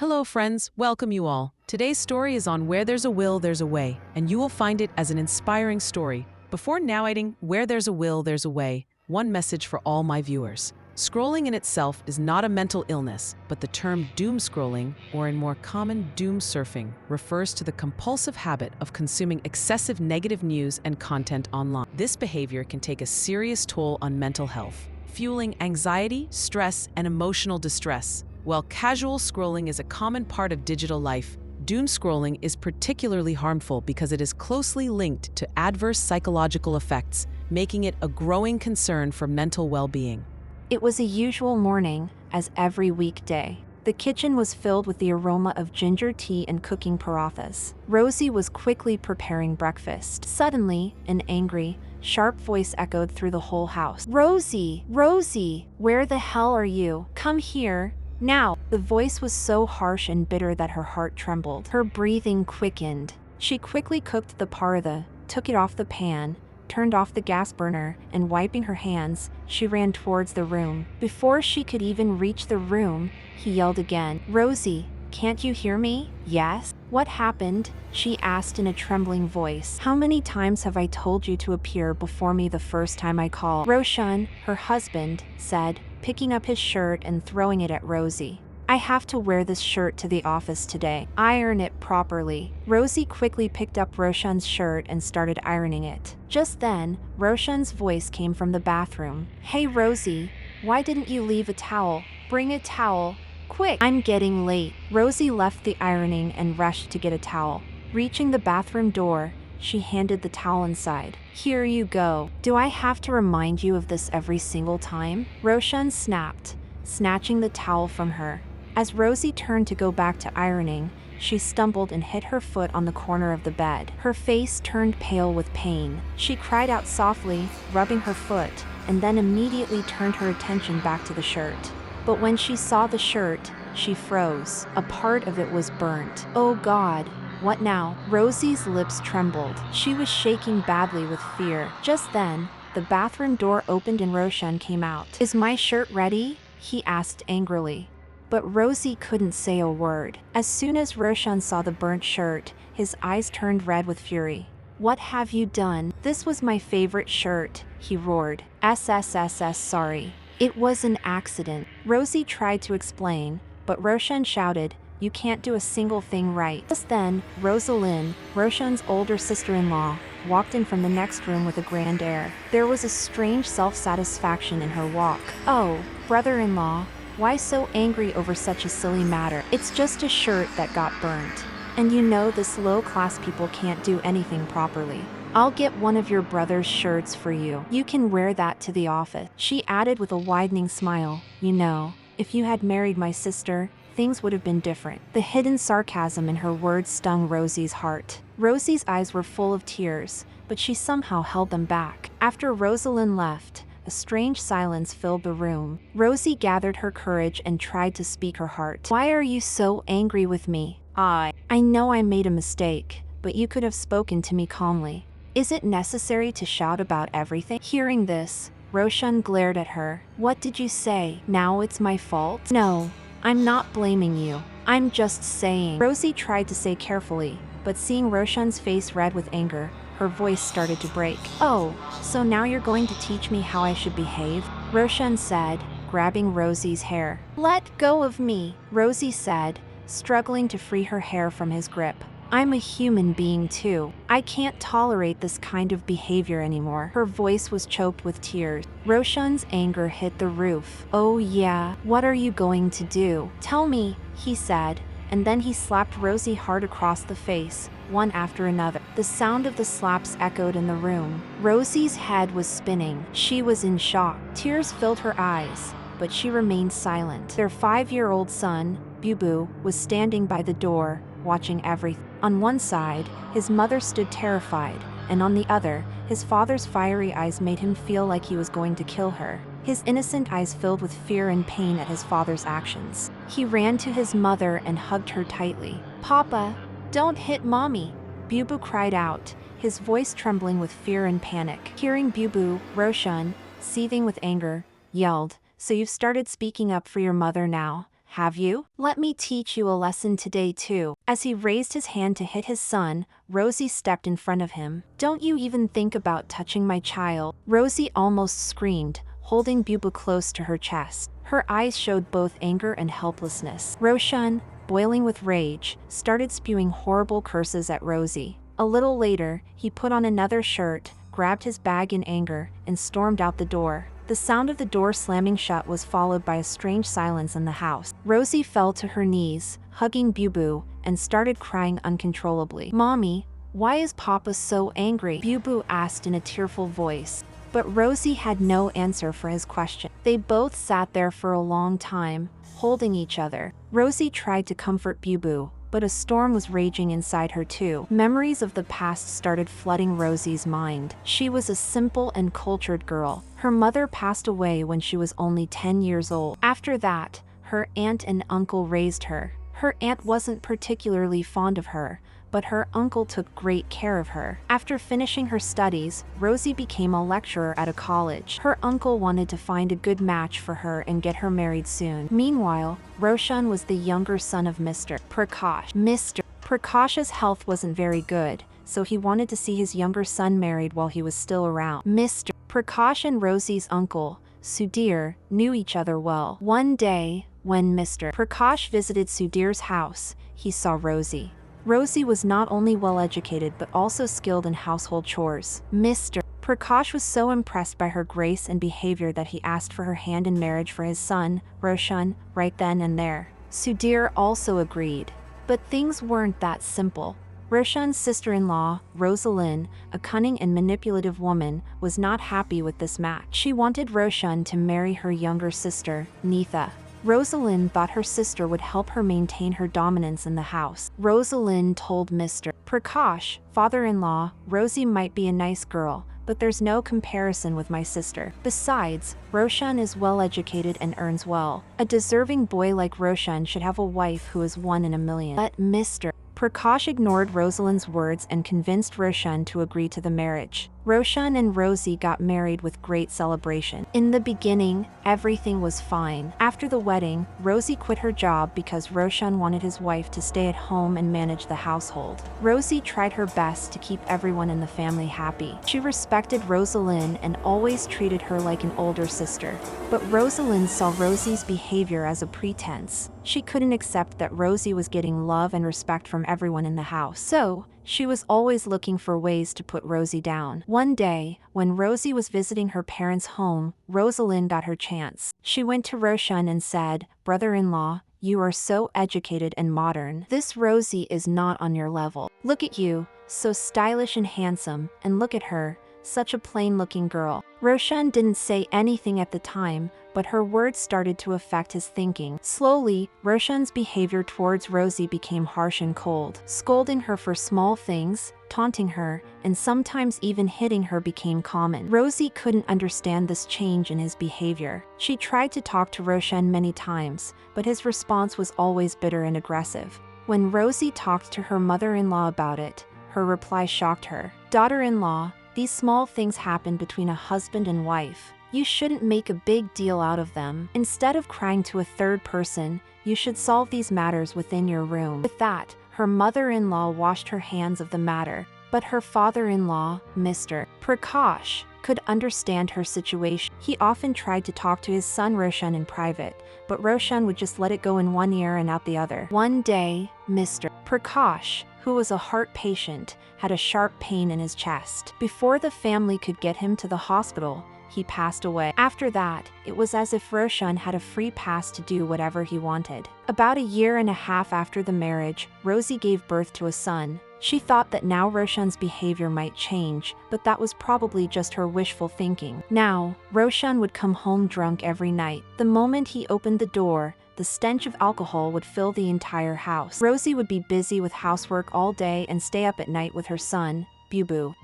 Hello, friends. Welcome you all. Today's story is on Where There's a Will, There's a Way, and you will find it as an inspiring story. Before narrating Where There's a Will, There's a Way, one message for all my viewers. Scrolling in itself is not a mental illness, but the term doomscrolling, or in more common doom surfing, refers to the compulsive habit of consuming excessive negative news and content online. This behavior can take a serious toll on mental health, fueling anxiety, stress, and emotional distress. While casual scrolling is a common part of digital life, doom scrolling is particularly harmful because it is closely linked to adverse psychological effects, making it a growing concern for mental well-being. It was a usual morning, as every weekday. The kitchen was filled with the aroma of ginger tea and cooking parathas. Rosie was quickly preparing breakfast. Suddenly, an angry, sharp voice echoed through the whole house. "Rosie! Rosie! Where the hell are you? Come here! Now!" The voice was so harsh and bitter that her heart trembled. Her breathing quickened. She quickly cooked the paratha, took it off the pan, turned off the gas burner, and wiping her hands, she ran towards the room. Before she could even reach the room, he yelled again, "Rosie, can't you hear me?" "Yes." "What happened?" she asked in a trembling voice. "How many times have I told you to appear before me the first time I call?" Roshan, her husband, said, picking up his shirt and throwing it at Rosie. "I have to wear this shirt to the office today. Iron it properly." Rosie quickly picked up Roshan's shirt and started ironing it. Just then, Roshan's voice came from the bathroom. "Hey Rosie, why didn't you leave a towel? Bring a towel. Quick, I'm getting late." Rosie left the ironing and rushed to get a towel. Reaching the bathroom door, she handed the towel inside. "Here you go. Do I have to remind you of this every single time?" Roshan snapped, snatching the towel from her. As Rosie turned to go back to ironing, she stumbled and hit her foot on the corner of the bed. Her face turned pale with pain. She cried out softly, rubbing her foot, and then immediately turned her attention back to the shirt. But when she saw the shirt, she froze. A part of it was burnt. "Oh God. What now?" Rosie's lips trembled. She was shaking badly with fear. Just then, the bathroom door opened and Roshan came out. "Is my shirt ready?" he asked angrily. But Rosie couldn't say a word. As soon as Roshan saw the burnt shirt, his eyes turned red with fury. "What have you done?" "This was my favorite shirt," he roared. "SSSS sorry. It was an accident." Rosie tried to explain, but Roshan shouted, "You can't do a single thing right." Just then, Rosalind, Roshan's older sister-in-law, walked in from the next room with a grand air. There was a strange self-satisfaction in her walk. "Oh, brother-in-law, why so angry over such a silly matter? It's just a shirt that got burnt. And you know this low-class people can't do anything properly. I'll get one of your brother's shirts for you. You can wear that to the office." She added with a widening smile, "You know, if you had married my sister, things would have been different." The hidden sarcasm in her words stung Rosie's heart. Rosie's eyes were full of tears, but she somehow held them back. After Rosalind left, a strange silence filled the room. Rosie gathered her courage and tried to speak her heart. "Why are you so angry with me? I know I made a mistake, but you could have spoken to me calmly. Is it necessary to shout about everything?" Hearing this, Roshan glared at her. "What did you say? Now it's my fault?" "No, I'm not blaming you. I'm just saying." Rosie tried to say carefully, but seeing Roshan's face red with anger, her voice started to break. "Oh, so now you're going to teach me how I should behave?" Roshan said, grabbing Rosie's hair. "Let go of me," Rosie said, struggling to free her hair from his grip. "I'm a human being too. I can't tolerate this kind of behavior anymore." Her voice was choked with tears. Roshan's anger hit the roof. "Oh yeah, what are you going to do? Tell me," he said, and then he slapped Rosie hard across the face, one after another. The sound of the slaps echoed in the room. Rosie's head was spinning. She was in shock. Tears filled her eyes, but she remained silent. Their 5-year-old son, Bubu, was standing by the door, watching everything. On one side, his mother stood terrified, and on the other, his father's fiery eyes made him feel like he was going to kill her. His innocent eyes filled with fear and pain at his father's actions. He ran to his mother and hugged her tightly. "Papa, don't hit Mommy," Bubu cried out, his voice trembling with fear and panic. Hearing Bubu, Roshan, seething with anger, yelled, "So you've started speaking up for your mother now, have you? Let me teach you a lesson today too. As he raised his hand to hit his son, Rosie stepped in front of him. Don't you even think about touching my child. Rosie almost screamed, holding Bubu close to her chest. Her eyes showed both anger and helplessness. Roshan, boiling with rage, started spewing horrible curses at Rosie. A little later, he put on another shirt, grabbed his bag in anger, and stormed out the door. The sound of the door slamming shut was followed by a strange silence in the house. Rosie fell to her knees, hugging Bubu, and started crying uncontrollably. Mommy, why is Papa so angry? Bubu asked in a tearful voice. But Rosie had no answer for his question. They both sat there for a long time, holding each other. Rosie tried to comfort Bubu, but a storm was raging inside her too. Memories of the past started flooding Rosie's mind. She was a simple and cultured girl. Her mother passed away when she was only 10 years old. After that, her aunt and uncle raised her. Her aunt wasn't particularly fond of her, but her uncle took great care of her. After finishing her studies, Rosie became a lecturer at a college. Her uncle wanted to find a good match for her and get her married soon. Meanwhile, Roshan was the younger son of Mr. Prakash. Mr. Prakash's health wasn't very good, so he wanted to see his younger son married while he was still around. Mr. Prakash and Rosie's uncle, Sudhir, knew each other well. One day, when Mr. Prakash visited Sudhir's house, he saw Rosie. Rosie was not only well-educated but also skilled in household chores. Mr. Prakash was so impressed by her grace and behavior that he asked for her hand in marriage for his son, Roshan, right then and there. Sudhir also agreed. But things weren't that simple. Roshan's sister-in-law, Rosalind, a cunning and manipulative woman, was not happy with this match. She wanted Roshan to marry her younger sister, Neetha. Rosalind thought her sister would help her maintain her dominance in the house. Rosalind told Mr. Prakash, father-in-law, Rosie might be a nice girl, but there's no comparison with my sister. Besides, Roshan is well-educated and earns well. A deserving boy like Roshan should have a wife who is 1 in a million. But Mr. Prakash ignored Rosalind's words and convinced Roshan to agree to the marriage. Roshan and Rosie got married with great celebration. In the beginning, everything was fine. After the wedding, Rosie quit her job because Roshan wanted his wife to stay at home and manage the household. Rosie tried her best to keep everyone in the family happy. She respected Rosalind and always treated her like an older sister. But Rosalind saw Rosie's behavior as a pretense. She couldn't accept that Rosie was getting love and respect from everyone in the house. So, she was always looking for ways to put Rosie down. One day, when Rosie was visiting her parents' home, Rosalind got her chance. She went to Roshan and said, "Brother-in-law, you are so educated and modern. This Rosie is not on your level. Look at you, so stylish and handsome, and look at her, such a plain-looking girl." Roshan didn't say anything at the time, but her words started to affect his thinking. Slowly, Roshan's behavior towards Rosie became harsh and cold. Scolding her for small things, taunting her, and sometimes even hitting her became common. Rosie couldn't understand this change in his behavior. She tried to talk to Roshan many times, but his response was always bitter and aggressive. When Rosie talked to her mother-in-law about it, her reply shocked her. "Daughter-in-law, these small things happen between a husband and wife. You shouldn't make a big deal out of them. Instead of crying to a third person, you should solve these matters within your room." With that, her mother-in-law washed her hands of the matter. But her father-in-law, Mr. Prakash, could understand her situation. He often tried to talk to his son Roshan in private, but Roshan would just let it go in one ear and out the other. One day, Mr. Prakash, who was a heart patient, had a sharp pain in his chest. Before the family could get him to the hospital, he passed away. After that, it was as if Roshan had a free pass to do whatever he wanted. About a year and a half after the marriage, Rosie gave birth to a son. She thought that now Roshan's behavior might change, but that was probably just her wishful thinking. Now, Roshan would come home drunk every night. The moment he opened the door, the stench of alcohol would fill the entire house. Rosie would be busy with housework all day and stay up at night with her son, Bubu.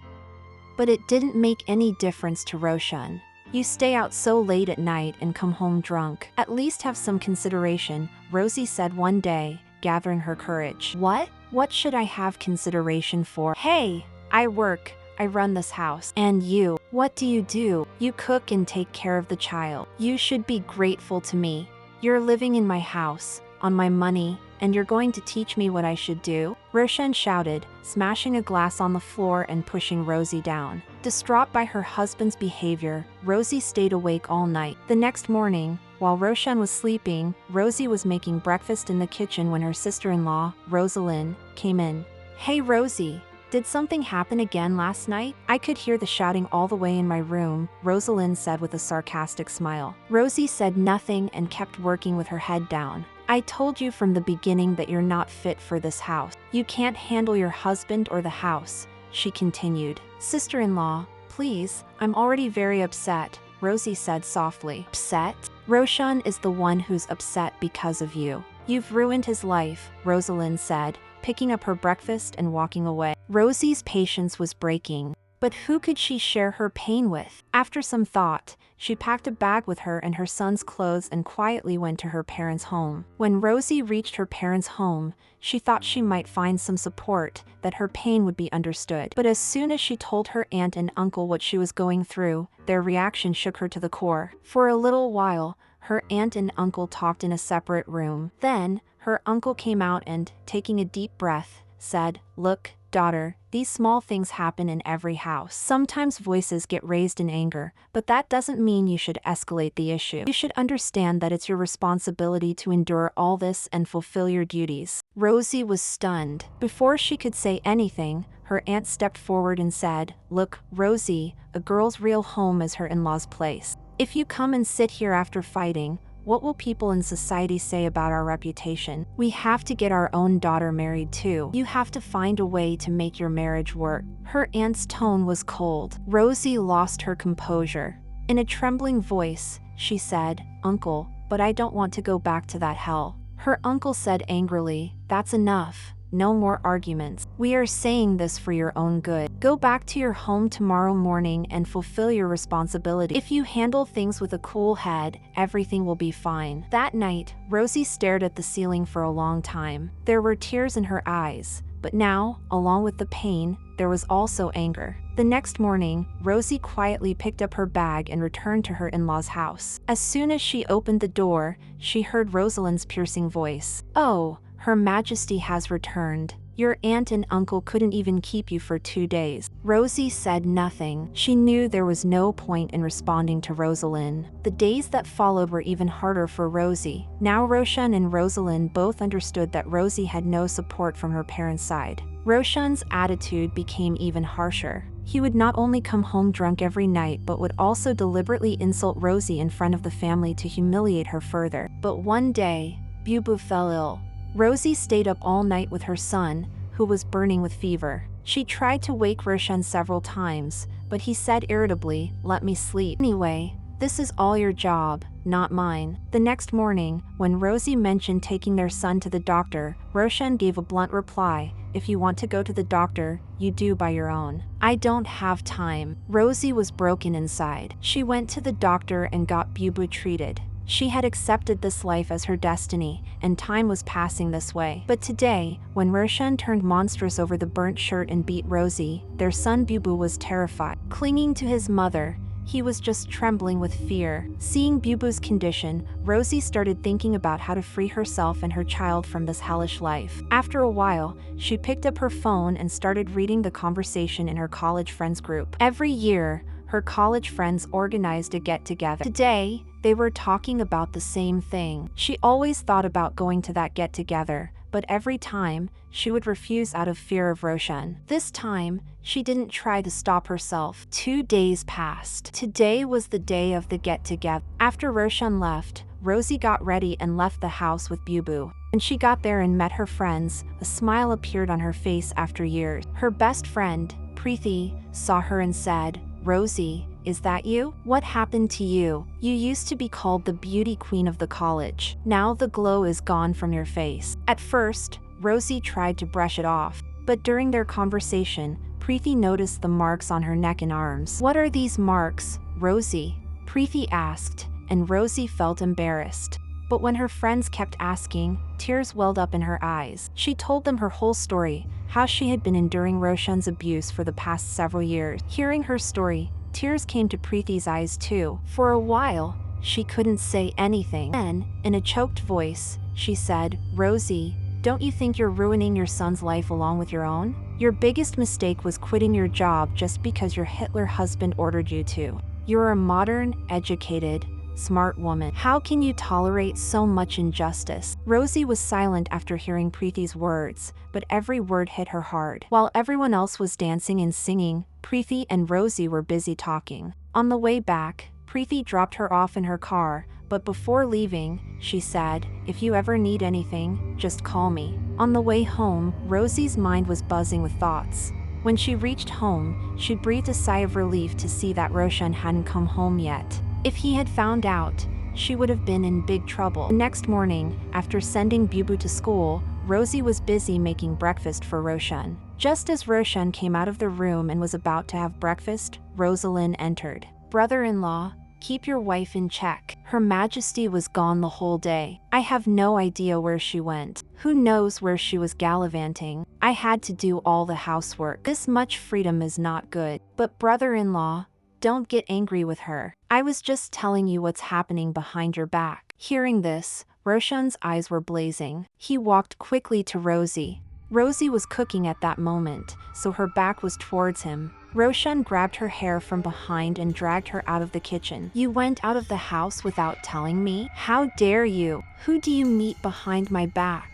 But it didn't make any difference to Roshan. "You stay out so late at night and come home drunk. At least have some consideration," Rosie said one day, gathering her courage. "What? What should I have consideration for? Hey, I work, I run this house. And you, what do? You cook and take care of the child. You should be grateful to me." You're living in my house, on my money, and you're going to teach me what I should do?" Roshan shouted, smashing a glass on the floor and pushing Rosie down. Distraught by her husband's behavior, Rosie stayed awake all night. The next morning, while Roshan was sleeping, Rosie was making breakfast in the kitchen when her sister-in-law, Rosalind, came in. "Hey Rosie, did something happen again last night? I could hear the shouting all the way in my room," Rosalind said with a sarcastic smile. Rosie said nothing and kept working with her head down. "I told you from the beginning that you're not fit for this house. You can't handle your husband or the house," she continued. "Sister-in-law, please, I'm already very upset," Rosie said softly. "Upset? Roshan is the one who's upset because of you. You've ruined his life," Rosalind said, picking up her breakfast and walking away. Rosie's patience was breaking. But who could she share her pain with? After some thought, she packed a bag with her and her son's clothes and quietly went to her parents' home. When Rosie reached her parents' home, she thought she might find some support, that her pain would be understood. But as soon as she told her aunt and uncle what she was going through, their reaction shook her to the core. For a little while, her aunt and uncle talked in a separate room. Then, her uncle came out and, taking a deep breath, said, "Look, daughter, these small things happen in every house. Sometimes voices get raised in anger, but that doesn't mean you should escalate the issue. You should understand that it's your responsibility to endure all this and fulfill your duties." Rosie was stunned. Before she could say anything, her aunt stepped forward and said, "Look, Rosie, a girl's real home is her in-laws' place. If you come and sit here after fighting, what will people in society say about our reputation? We have to get our own daughter married too. You have to find a way to make your marriage work." Her aunt's tone was cold. Rosie lost her composure. In a trembling voice, she said, "Uncle, but I don't want to go back to that hell." Her uncle said angrily, "That's enough. No more arguments. We are saying this for your own good. Go back to your home tomorrow morning and fulfill your responsibility. If you handle things with a cool head, everything will be fine." That night, Rosie stared at the ceiling for a long time. There were tears in her eyes, but now, along with the pain, there was also anger. The next morning, Rosie quietly picked up her bag and returned to her in-laws' house. As soon as she opened the door, she heard Rosalind's piercing voice. "Oh, Her Majesty has returned. Your aunt and uncle couldn't even keep you for 2 days." Rosie said nothing. She knew there was no point in responding to Rosalind. The days that followed were even harder for Rosie. Now Roshan and Rosalind both understood that Rosie had no support from her parents' side. Roshan's attitude became even harsher. He would not only come home drunk every night but would also deliberately insult Rosie in front of the family to humiliate her further. But one day, Bubu fell ill. Rosie stayed up all night with her son, who was burning with fever. She tried to wake Roshan several times, but he said irritably, "Let me sleep. Anyway, this is all your job, not mine." The next morning, when Rosie mentioned taking their son to the doctor, Roshan gave a blunt reply, "If you want to go to the doctor, you do by your own. I don't have time." Rosie was broken inside. She went to the doctor and got Bubu treated. She had accepted this life as her destiny, and time was passing this way. But today, when Roshan turned monstrous over the burnt shirt and beat Rosie, their son Bubu was terrified. Clinging to his mother, he was just trembling with fear. Seeing Bubu's condition, Rosie started thinking about how to free herself and her child from this hellish life. After a while, she picked up her phone and started reading the conversation in her college friends group. Every year, her college friends organized a get-together. Today, they were talking about the same thing. She always thought about going to that get-together, but every time, she would refuse out of fear of Roshan. This time, she didn't try to stop herself. 2 days passed. Today was the day of the get-together. After Roshan left, Rosie got ready and left the house with Bubu. When she got there and met her friends, a smile appeared on her face after years. Her best friend, Preeti, saw her and said, "Rosie, is that you? What happened to you? You used to be called the beauty queen of the college. Now the glow is gone from your face." At first, Rosie tried to brush it off, but during their conversation, Preeti noticed the marks on her neck and arms. "What are these marks, Rosie?" Preeti asked, and Rosie felt embarrassed. But when her friends kept asking, tears welled up in her eyes. She told them her whole story, how she had been enduring Roshan's abuse for the past several years. Hearing her story, tears came to Preeti's eyes too. For a while, she couldn't say anything. Then, in a choked voice, she said, "Rosie, don't you think you're ruining your son's life along with your own? Your biggest mistake was quitting your job just because your Hitler husband ordered you to. You're a modern, educated, smart woman. How can you tolerate so much injustice?" Rosie was silent after hearing Preethi's words, but every word hit her hard. While everyone else was dancing and singing, Preethi and Rosie were busy talking. On the way back, Preethi dropped her off in her car, but before leaving, she said, "If you ever need anything, just call me." On the way home, Rosie's mind was buzzing with thoughts. When she reached home, she breathed a sigh of relief to see that Roshan hadn't come home yet. If he had found out, she would have been in big trouble. The next morning, after sending Bubu to school, Rosie was busy making breakfast for Roshan. Just as Roshan came out of the room and was about to have breakfast, Rosalind entered. "Brother-in-law, keep your wife in check. Her Majesty was gone the whole day. I have no idea where she went. Who knows where she was gallivanting. I had to do all the housework. This much freedom is not good. But brother-in-law, don't get angry with her. I was just telling you what's happening behind your back." Hearing this, Roshan's eyes were blazing. He walked quickly to Rosie. Rosie was cooking at that moment, so her back was towards him. Roshan grabbed her hair from behind and dragged her out of the kitchen. "You went out of the house without telling me? How dare you? Who do you meet behind my back?"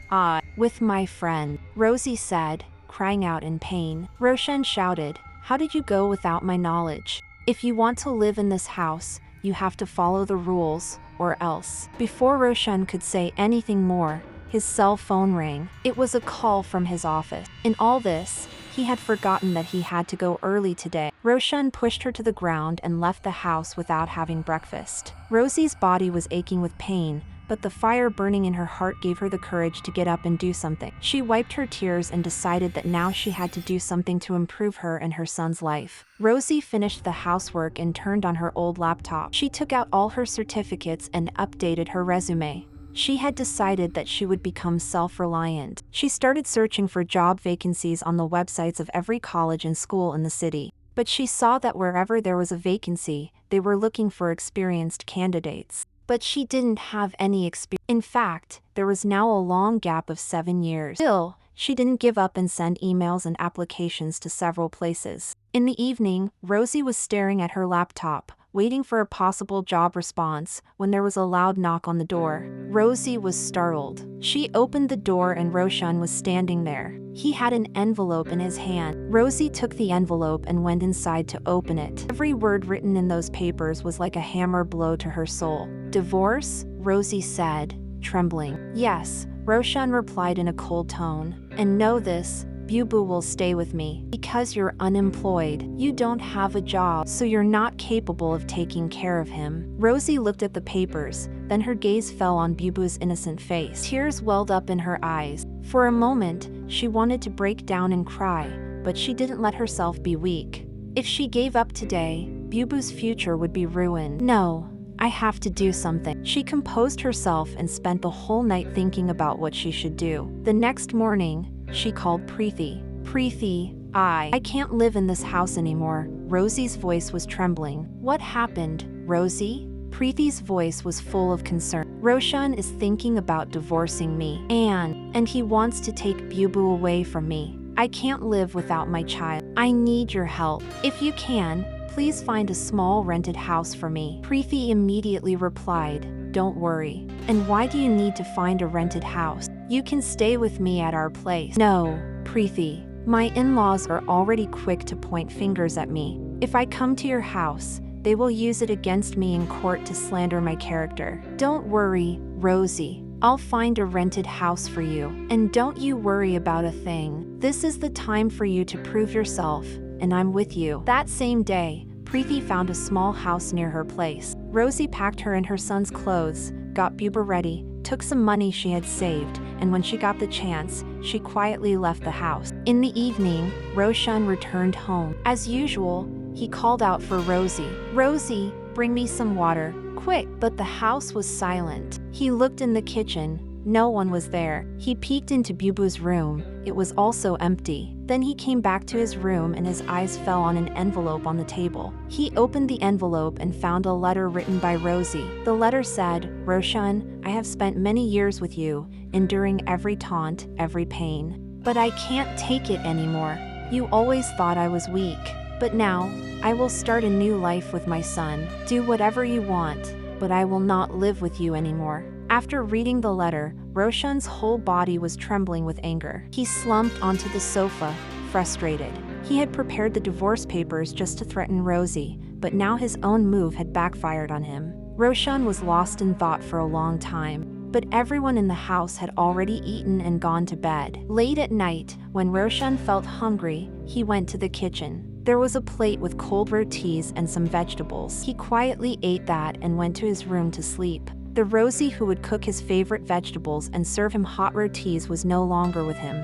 With my friend," Rosie said, crying out in pain. Roshan shouted, "How did you go without my knowledge? If you want to live in this house, you have to follow the rules, or else." Before Roshan could say anything more, his cell phone rang. It was a call from his office. In all this, he had forgotten that he had to go early today. Roshan pushed her to the ground and left the house without having breakfast. Rosie's body was aching with pain, but the fire burning in her heart gave her the courage to get up and do something. She wiped her tears and decided that now she had to do something to improve her and her son's life. Rosie finished the housework and turned on her old laptop. She took out all her certificates and updated her resume. She had decided that she would become self-reliant. She started searching for job vacancies on the websites of every college and school in the city. But she saw that wherever there was a vacancy, they were looking for experienced candidates. But she didn't have any experience. In fact, there was now a long gap of 7 years. Still, she didn't give up and sent emails and applications to several places. In the evening, Rosie was staring at her laptop, waiting for a possible job response, when there was a loud knock on the door. Rosie was startled. She opened the door and Roshan was standing there. He had an envelope in his hand. Rosie took the envelope and went inside to open it. Every word written in those papers was like a hammer blow to her soul. "Divorce?" Rosie said, trembling. "Yes," Roshan replied in a cold tone. "And know this, Bubu will stay with me. Because you're unemployed, you don't have a job, so you're not capable of taking care of him." Rosie looked at the papers, then her gaze fell on Bubu's innocent face. Tears welled up in her eyes. For a moment, she wanted to break down and cry, but she didn't let herself be weak. If she gave up today, Bubu's future would be ruined. "No, I have to do something." She composed herself and spent the whole night thinking about what she should do. The next morning, she called Preethi. "Preethi, I can't live in this house anymore." Rosie's voice was trembling. "What happened, Rosie?" Preethi's voice was full of concern. "Roshan is thinking about divorcing me, and he wants to take Bubu away from me. I can't live without my child. I need your help. If you can, please find a small rented house for me." Preethi immediately replied, "Don't worry. And why do you need to find a rented house? You can stay with me at our place." "No, Preethi. My in-laws are already quick to point fingers at me. If I come to your house, they will use it against me in court to slander my character. Don't worry, Rosie. I'll find a rented house for you. And don't you worry about a thing. This is the time for you to prove yourself, and I'm with you." That same day, Preethi found a small house near her place. Rosie packed her and her son's clothes, got Bubu ready, took some money she had saved, and when she got the chance, she quietly left the house. In the evening, Roshan returned home. As usual, he called out for Rosie. "Rosie, bring me some water, quick!" But the house was silent. He looked in the kitchen, No one was there. He peeked into Bubu's room. It was also empty. Then he came back to his room and his eyes fell on an envelope on the table. He opened the envelope and found a letter written by Rosie. The letter said, "Roshan, I have spent many years with you, enduring every taunt, every pain. But I can't take it anymore. You always thought I was weak. But now, I will start a new life with my son. Do whatever you want, but I will not live with you anymore." After reading the letter, Roshan's whole body was trembling with anger. He slumped onto the sofa, frustrated. He had prepared the divorce papers just to threaten Rosie, but now his own move had backfired on him. Roshan was lost in thought for a long time, but everyone in the house had already eaten and gone to bed. Late at night, when Roshan felt hungry, he went to the kitchen. There was a plate with cold rotis and some vegetables. He quietly ate that and went to his room to sleep. The Rosie who would cook his favorite vegetables and serve him hot rotis was no longer with him.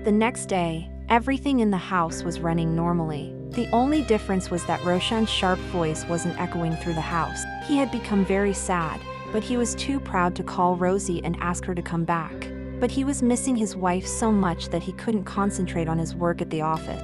The next day, everything in the house was running normally. The only difference was that Roshan's sharp voice wasn't echoing through the house. He had become very sad, but he was too proud to call Rosie and ask her to come back. But he was missing his wife so much that he couldn't concentrate on his work at the office.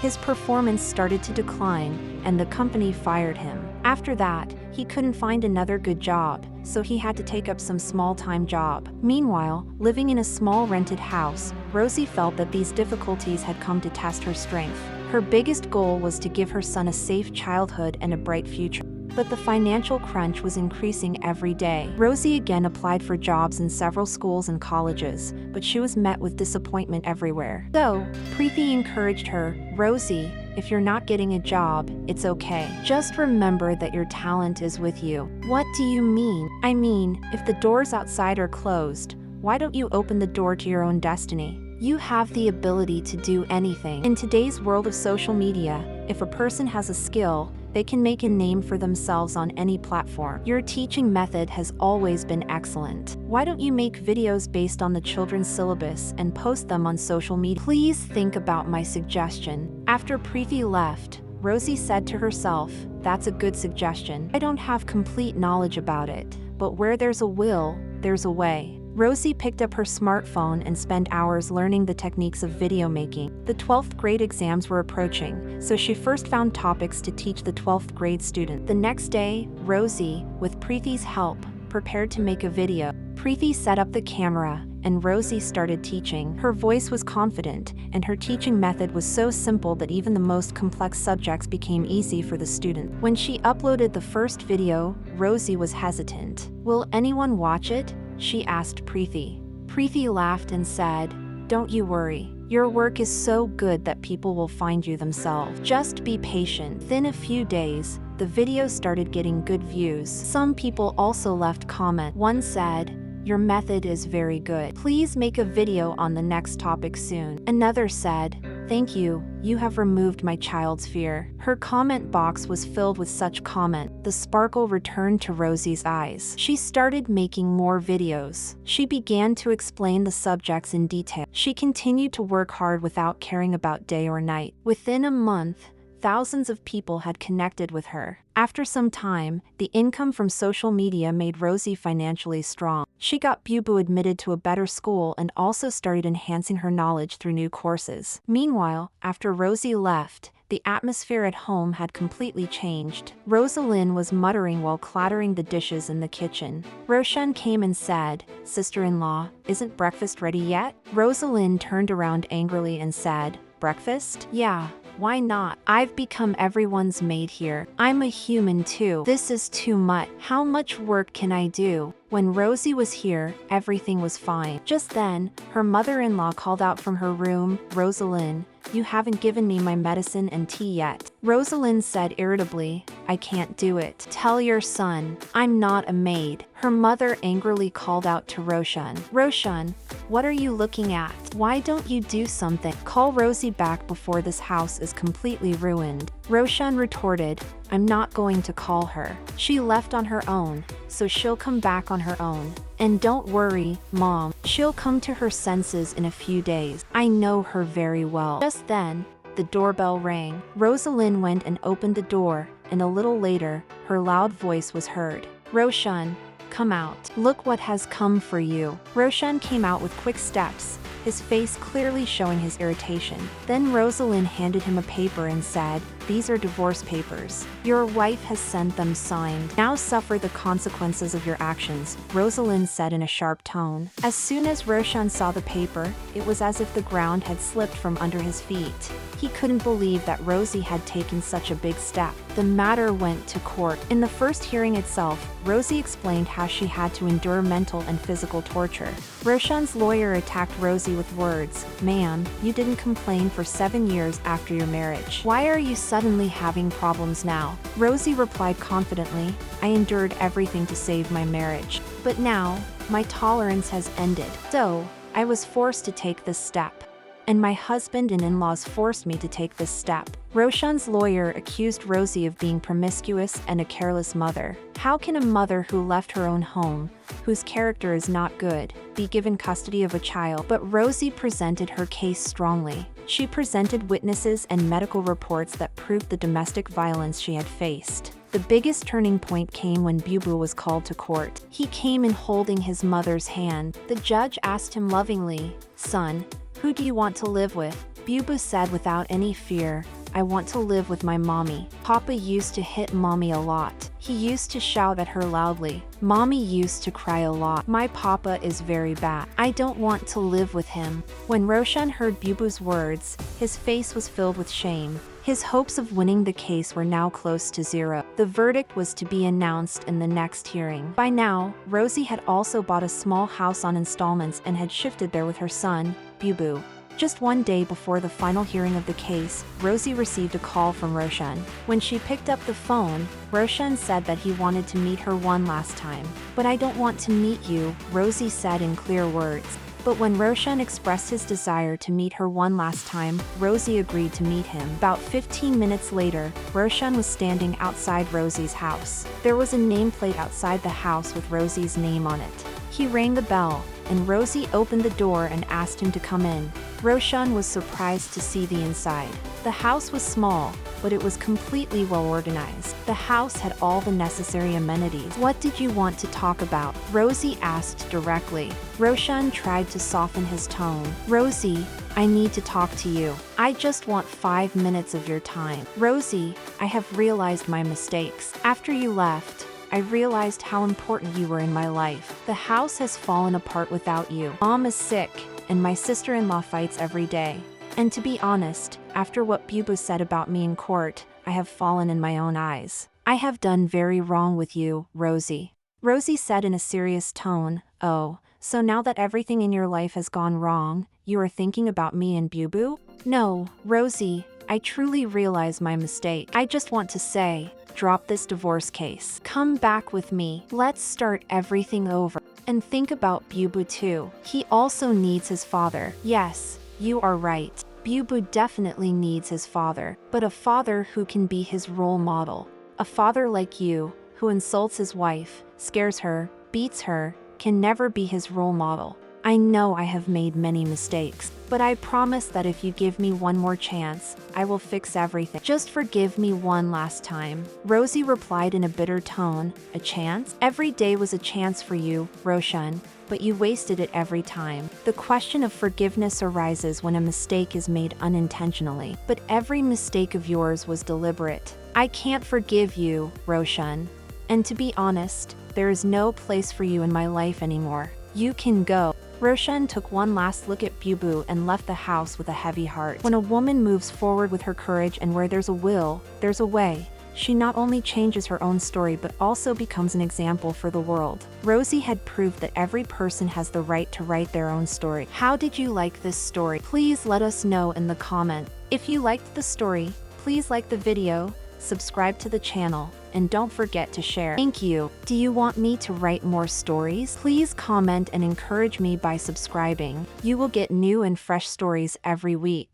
His performance started to decline, and the company fired him. After that, he couldn't find another good job, so he had to take up some small-time job. Meanwhile, living in a small rented house, Rosie felt that these difficulties had come to test her strength. Her biggest goal was to give her son a safe childhood and a bright future. But the financial crunch was increasing every day. Rosie again applied for jobs in several schools and colleges, but she was met with disappointment everywhere. So, Preeti encouraged her, "Rosie, if you're not getting a job, it's okay. Just remember that your talent is with you." "What do you mean?" "I mean, if the doors outside are closed, why don't you open the door to your own destiny? You have the ability to do anything." In today's world of social media, if a person has a skill, they can make a name for themselves on any platform. Your teaching method has always been excellent. Why don't you make videos based on the children's syllabus and post them on social media? Please think about my suggestion. After Preeti left, Rosie said to herself, "That's a good suggestion. I don't have complete knowledge about it, but where there's a will, there's a way." Rosie picked up her smartphone and spent hours learning the techniques of video making. The 12th grade exams were approaching, so she first found topics to teach the 12th grade student. The next day, Rosie, with Preeti's help, prepared to make a video. Preeti set up the camera, and Rosie started teaching. Her voice was confident, and her teaching method was so simple that even the most complex subjects became easy for the student. When she uploaded the first video, Rosie was hesitant. "Will anyone watch it?" she asked Preeti. Preeti laughed and said, "Don't you worry. Your work is so good that people will find you themselves. Just be patient." Within a few days, the video started getting good views. Some people also left comments. One said, "Your method is very good. Please make a video on the next topic soon." Another said, "Thank you, you have removed my child's fear." Her comment box was filled with such comment. The sparkle returned to Rosie's eyes. She started making more videos. She began to explain the subjects in detail. She continued to work hard without caring about day or night. Within a month, thousands of people had connected with her. After some time, the income from social media made Rosie financially strong. She got Bubu admitted to a better school and also started enhancing her knowledge through new courses. Meanwhile, after Rosie left, the atmosphere at home had completely changed. Rosalind was muttering while clattering the dishes in the kitchen. Roshan came and said, "Sister-in-law, isn't breakfast ready yet?" Rosalind turned around angrily and said, "Breakfast? Yeah. Why not? I've become everyone's maid here. I'm a human too. This is too much. How much work can I do?" When Rosie was here, everything was fine. Just then, her mother-in-law called out from her room, "Rosalind, you haven't given me my medicine and tea yet." Rosalind said irritably, "I can't do it. Tell your son, I'm not a maid." Her mother angrily called out to Roshan, "Roshan, what are you looking at? Why don't you do something? Call Rosie back before this house is completely ruined." Roshan retorted, "I'm not going to call her. She left on her own, so she'll come back on her own. And don't worry, Mom, she'll come to her senses in a few days. I know her very well." Just then, the doorbell rang. Rosalind went and opened the door, and a little later, her loud voice was heard. "Roshan, Come out. Look what has come for you. Roshan came out with quick steps, his face clearly showing his irritation. Then Rosalind handed him a paper and said, "These are divorce papers. Your wife has sent them signed. Now suffer the consequences of your actions," Rosalind said in a sharp tone. As soon as Roshan saw the paper, it was as if the ground had slipped from under his feet. He couldn't believe that Rosie had taken such a big step. The matter went to court. In the first hearing itself, Rosie explained how she had to endure mental and physical torture. Roshan's lawyer attacked Rosie with words, "Ma'am, you didn't complain for 7 years after your marriage. Why are you suddenly having problems now?" Rosie replied confidently, "I endured everything to save my marriage. But now, my tolerance has ended. So, I was forced to take this step. And my husband and in-laws forced me to take this step." Roshan's lawyer accused Rosie of being promiscuous and a careless mother. How can a mother who left her own home, whose character is not good, be given custody of a child? But Rosie presented her case strongly. She presented witnesses and medical reports that proved the domestic violence she had faced. The biggest turning point came when Bubu was called to court. He came in holding his mother's hand. The judge asked him lovingly, "Son, who do you want to live with?" Bubu said without any fear, "I want to live with my mommy. Papa used to hit mommy a lot. He used to shout at her loudly. Mommy used to cry a lot. My papa is very bad. I don't want to live with him." When Roshan heard Bubu's words, his face was filled with shame. His hopes of winning the case were now close to zero. The verdict was to be announced in the next hearing. By now, Rosie had also bought a small house on installments and had shifted there with her son, Bubu. Just one day before the final hearing of the case, Rosie received a call from Roshan. When she picked up the phone, Roshan said that he wanted to meet her one last time. "But I don't want to meet you," Rosie said in clear words. But when Roshan expressed his desire to meet her one last time, Rosie agreed to meet him. About 15 minutes later, Roshan was standing outside Rosie's house. There was a nameplate outside the house with Rosie's name on it. He rang the bell, and Rosie opened the door and asked him to come in. Roshan was surprised to see the inside. The house was small, but it was completely well organized. The house had all the necessary amenities. "What did you want to talk about?" Rosie asked directly. Roshan tried to soften his tone. "Rosie, I need to talk to you. I just want 5 minutes of your time." "Rosie, I have realized my mistakes. After you left, I realized how important you were in my life. The house has fallen apart without you. Mom is sick, and my sister-in-law fights every day. And to be honest, after what Bubu said about me in court, I have fallen in my own eyes. I have done very wrong with you, Rosie." Rosie said in a serious tone, "Oh, so now that everything in your life has gone wrong, you are thinking about me and Bubu?" "No, Rosie, I truly realize my mistake. I just want to say, drop this divorce case. Come back with me. Let's start everything over. And think about Bubu too. He also needs his father." "Yes, you are right. Bubu definitely needs his father, but a father who can be his role model. A father like you, who insults his wife, scares her, beats her, can never be his role model. I know I have made many mistakes, but I promise that if you give me one more chance, I will fix everything. Just forgive me one last time." Rosie replied in a bitter tone, "A chance? Every day was a chance for you, Roshan, but you wasted it every time. The question of forgiveness arises when a mistake is made unintentionally, but every mistake of yours was deliberate. I can't forgive you, Roshan. And to be honest, there is no place for you in my life anymore. You can go." Roshan took one last look at Bubu and left the house with a heavy heart. When a woman moves forward with her courage and where there's a will, there's a way, she not only changes her own story but also becomes an example for the world. Rosie had proved that every person has the right to write their own story. How did you like this story? Please let us know in the comment. If you liked the story, please like the video, subscribe to the channel, and don't forget to share. Thank you. Do you want me to write more stories? Please comment and encourage me by subscribing. You will get new and fresh stories every week.